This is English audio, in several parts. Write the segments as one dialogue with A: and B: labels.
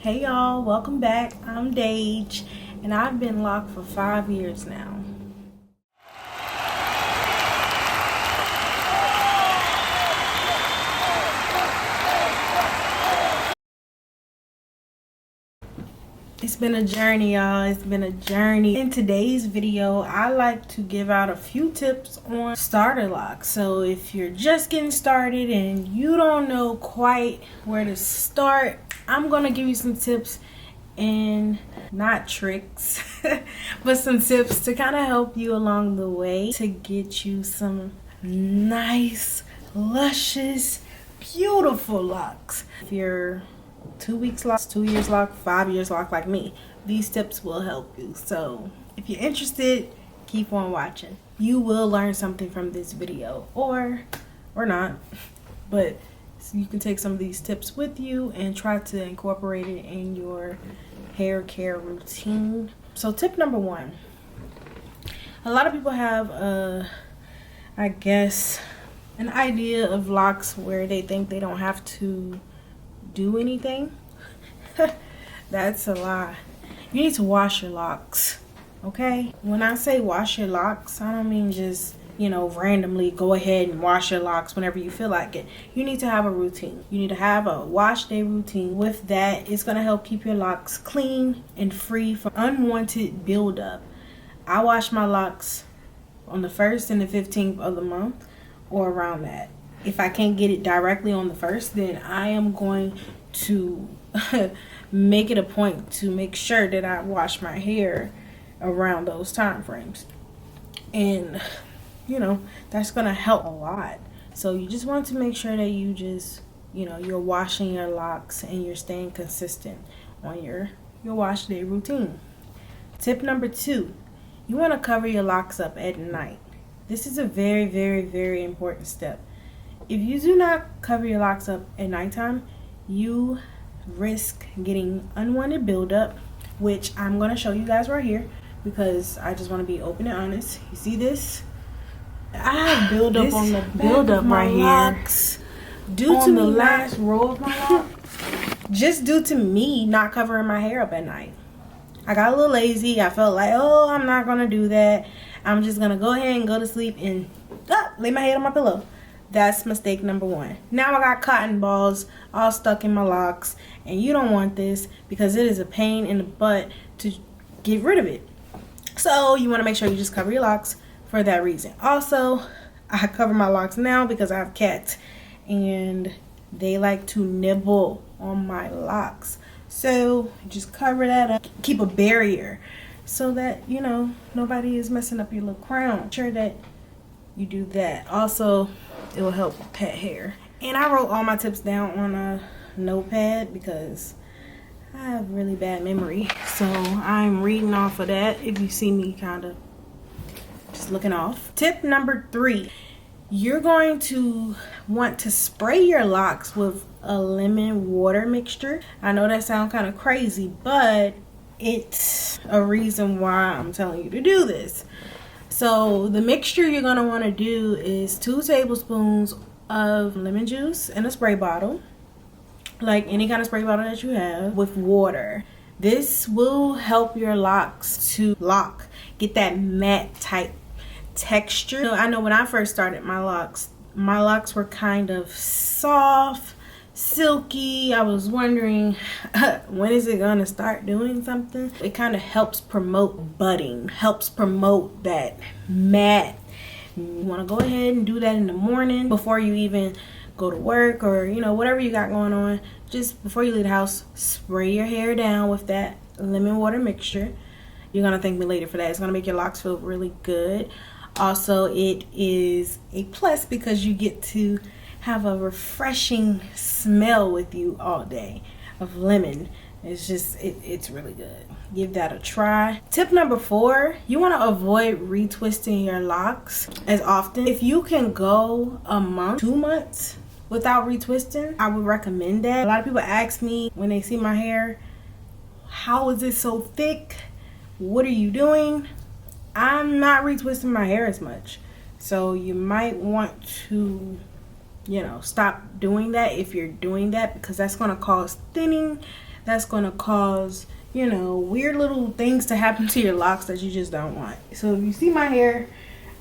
A: Hey y'all, welcome back. I'm Dage, and I've been locked for 5 years now. It's been a journey, y'all. It's been a journey. In today's video, I like to give out a few tips on starter locks. So if you're just getting started and you don't know quite where to start, I'm gonna give you some tips and not tricks but some tips to kind of help you along the way to get you some nice, luscious, beautiful locks. If you're 2 weeks locked, 2 years locked, 5 years locked like me, these tips will help you. So if you're interested, keep on watching. You will learn something from this video, or not, but you can take some of these tips with you and try to incorporate it in your hair care routine. So tip number one, a lot of people have I guess an idea of locks where they think they don't have to do anything. That's a lie. You need to wash your locks, okay? When I say wash your locks, I don't mean just, randomly go ahead and wash your locks whenever you feel like it. You need to have a routine. You need to have a wash day routine. With that, it's going to help keep your locks clean and free from unwanted buildup. I wash my locks on the 1st and the 15th of the month, or around that. If I can't get it directly on the 1st, then I am going to make it a point to make sure that I wash my hair around those time frames. And that's gonna help a lot. So you just want to make sure that you just you're washing your locks and you're staying consistent on your wash day routine. Tip number 2, you want to cover your locks up at night. This is a very, very, very important step. If you do not cover your locks up at nighttime, you risk getting unwanted buildup, which I'm going to show you guys right here because I just want to be open and honest. You see this? I have buildup on the buildup right here due to the last row of my lock. Just due to me not covering my hair up at night. I got a little lazy. I felt like, I'm not going to do that. I'm just going to go ahead and go to sleep and lay my head on my pillow. That's mistake number 1. Now I got cotton balls all stuck in my locks, and you don't want this because it is a pain in the butt to get rid of it. So you want to make sure you just cover your locks for that reason. Also, I cover my locks now because I have cats and they like to nibble on my locks. So just cover that up. Keep a barrier so that nobody is messing up your little crown. Make sure that you do that. Also, it will help pet hair. And I wrote all my tips down on a notepad because I have really bad memory. So I'm reading off of that if you see me kind of just looking off. Tip number 3, you're going to want to spray your locks with a lemon water mixture. I know that sounds kind of crazy, but it's a reason why I'm telling you to do this. So the mixture you're going to want to do is 2 tablespoons of lemon juice in a spray bottle, like any kind of spray bottle that you have, with water. This will help your locks to get that matte type texture. So I know when I first started my locks were kind of soft, silky. I was wondering when is it gonna start doing something. It kind of helps promote budding, helps promote that matte. You want to go ahead and do that in the morning before you even go to work, or whatever you got going on. Just before you leave the house, spray your hair down with that lemon water mixture. You're gonna thank me later for that. It's gonna make your locks feel really good. Also, it is a plus because you get to have a refreshing smell with you all day of lemon. It's just it's really good. Give that a try. Tip number 4, you want to avoid retwisting your locks as often. If you can go a month, 2 months without retwisting, I would recommend that. A lot of people ask me when they see my hair, how is it so thick? What are you doing? I'm not retwisting my hair as much. So you might want to stop doing that if you're doing that, because that's going to cause thinning that's going to cause, you know, weird little things to happen to your locks that you just don't want. So if you see my hair,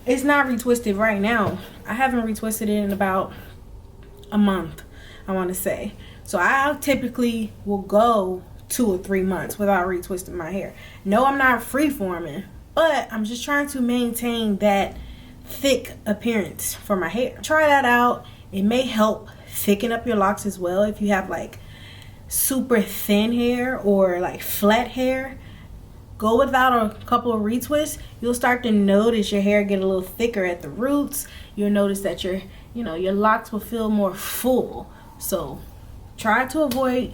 A: it's not retwisted right now. I haven't retwisted it in about a month, I want to say. So I typically will go 2 or 3 months without retwisting my hair. No, I'm not freeforming, but I'm just trying to maintain that thick appearance for my hair. Try that out. It may help thicken up your locks as well. If you have like super thin hair or like flat hair, go without a couple of retwists. You'll start to notice your hair get a little thicker at the roots. You'll notice that your locks will feel more full. So try to avoid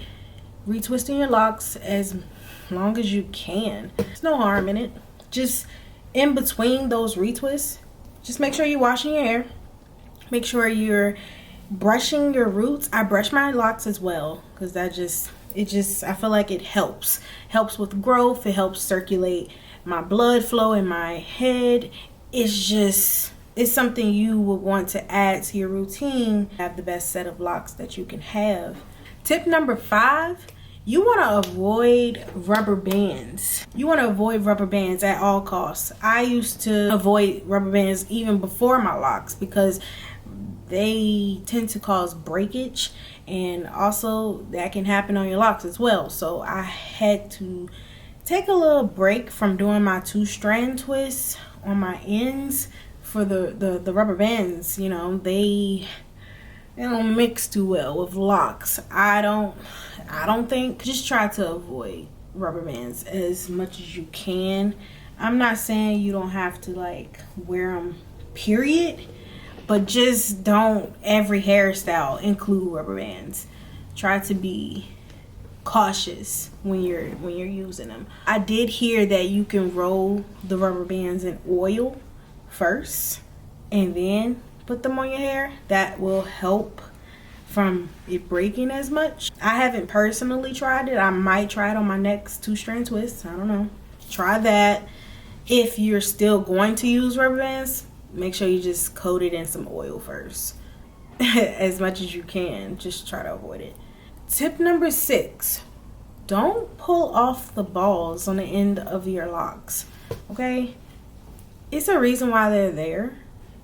A: retwisting your locks as long as you can. There's no harm in it. Just in between those retwists, just make sure you're washing your hair. Make sure you're brushing your roots. I brush my locks as well, because I feel like it helps with growth. It helps circulate my blood flow in my head. It's something you would want to add to your routine. Have the best set of locks that you can have. Tip number 5, you want to avoid rubber bands. You want to avoid rubber bands at all costs. I used to avoid rubber bands even before my locks because they tend to cause breakage, and also that can happen on your locks as well. So I had to take a little break from doing my 2-strand twists on my ends for the rubber bands. You know, they don't mix too well with locks. I don't think. Just try to avoid rubber bands as much as you can. I'm not saying you don't have to like wear them, period, but just don't every hairstyle include rubber bands. Try to be cautious when you're using them. I did hear that you can roll the rubber bands in oil first and then put them on your hair. That will help from it breaking as much. I haven't personally tried it. I might try it on my next 2-strand twist. I don't know. Try that. If you're still going to use rubber bands, make sure you just coat it in some oil first. As much as you can. Just try to avoid it. Tip number 6. Don't pull off the balls on the end of your locks. Okay? It's a reason why they're there.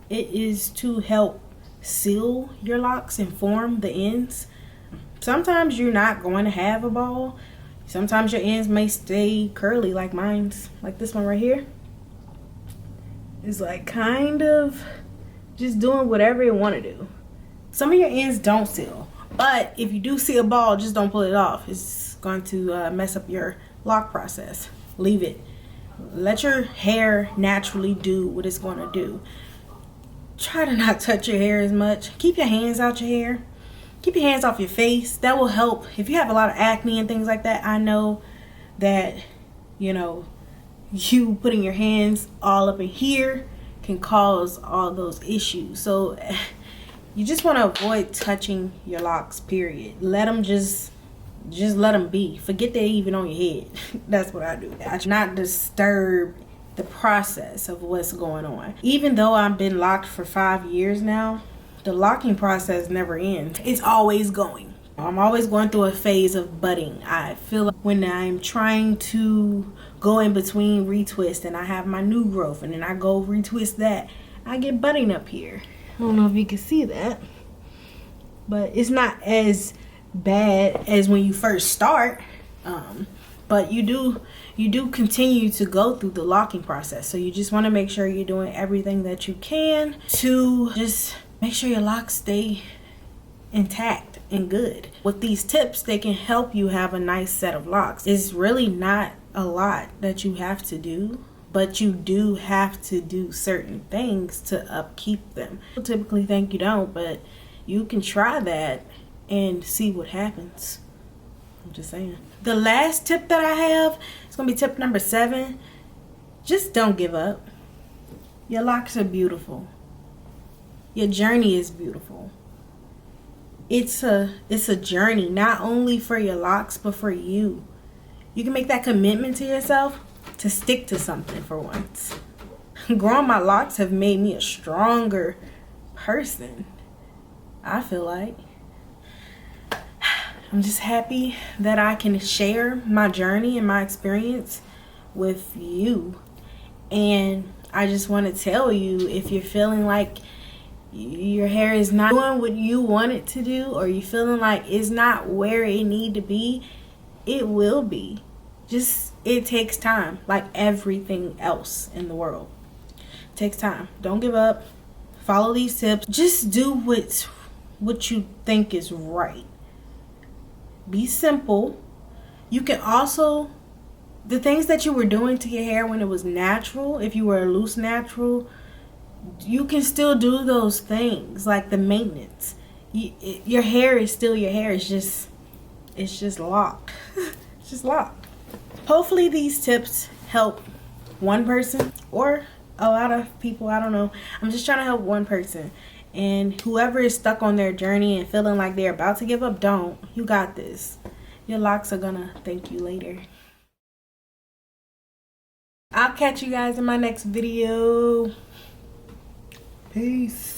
A: It is to help seal your locks and form the ends. Sometimes you're not going to have a ball. Sometimes your ends may stay curly like mine's. Like this one right here. It's like kind of just doing whatever you want to do. Some of your ends don't seal. But if you do see a ball, just don't pull it off. It's going to mess up your lock process. Leave it. Let your hair naturally do what it's going to do. Try to not touch your hair as much. Keep your hands out your hair. Keep your hands off your face. That will help. If you have a lot of acne and things like that, I know that, you putting your hands all up in here can cause all those issues. So you just want to avoid touching your locks, period. Let them just let them be. Forget they're even on your head. That's what I do. I should not disturb the process of what's going on. Even though I've been locked for 5 years now, the locking process never ends. It's always going. I'm always going through a phase of budding. I feel like when I'm trying to go in between retwist and I have my new growth and then I go retwist that, I get budding up here. I don't know if you can see that, but it's not as bad as when you first start. But you do continue to go through the locking process. So you just want to make sure you're doing everything that you can to just make sure your locks stay intact and good. With these tips, they can help you have a nice set of locks. It's really not a lot that you have to do, but you do have to do certain things to upkeep them. I typically think you don't, but you can try that and see what happens. I'm just saying. The last tip that I have is going to be tip number 7. Just don't give up. Your locks are beautiful. Your journey is beautiful. It's a journey, not only for your locks, but for you. You can make that commitment to yourself to stick to something for once. Growing my locks have made me a stronger person, I feel like. I'm just happy that I can share my journey and my experience with you. And I just want to tell you, if you're feeling like your hair is not doing what you want it to do, or you're feeling like it's not where it need to be, it will be. Just, it takes time, like everything else in the world. It takes time. Don't give up. Follow these tips. Just do what you think is right. Be simple. You can also, the things that you were doing to your hair when it was natural, if you were a loose natural, you can still do those things, like the maintenance. Your hair is still your hair. It's just locked. It's just locked. Hopefully these tips help one person or a lot of people. I don't know. I'm just trying to help one person. And whoever is stuck on their journey and feeling like they're about to give up, don't. You got this. Your locks are gonna thank you later. I'll catch you guys in my next video. Peace.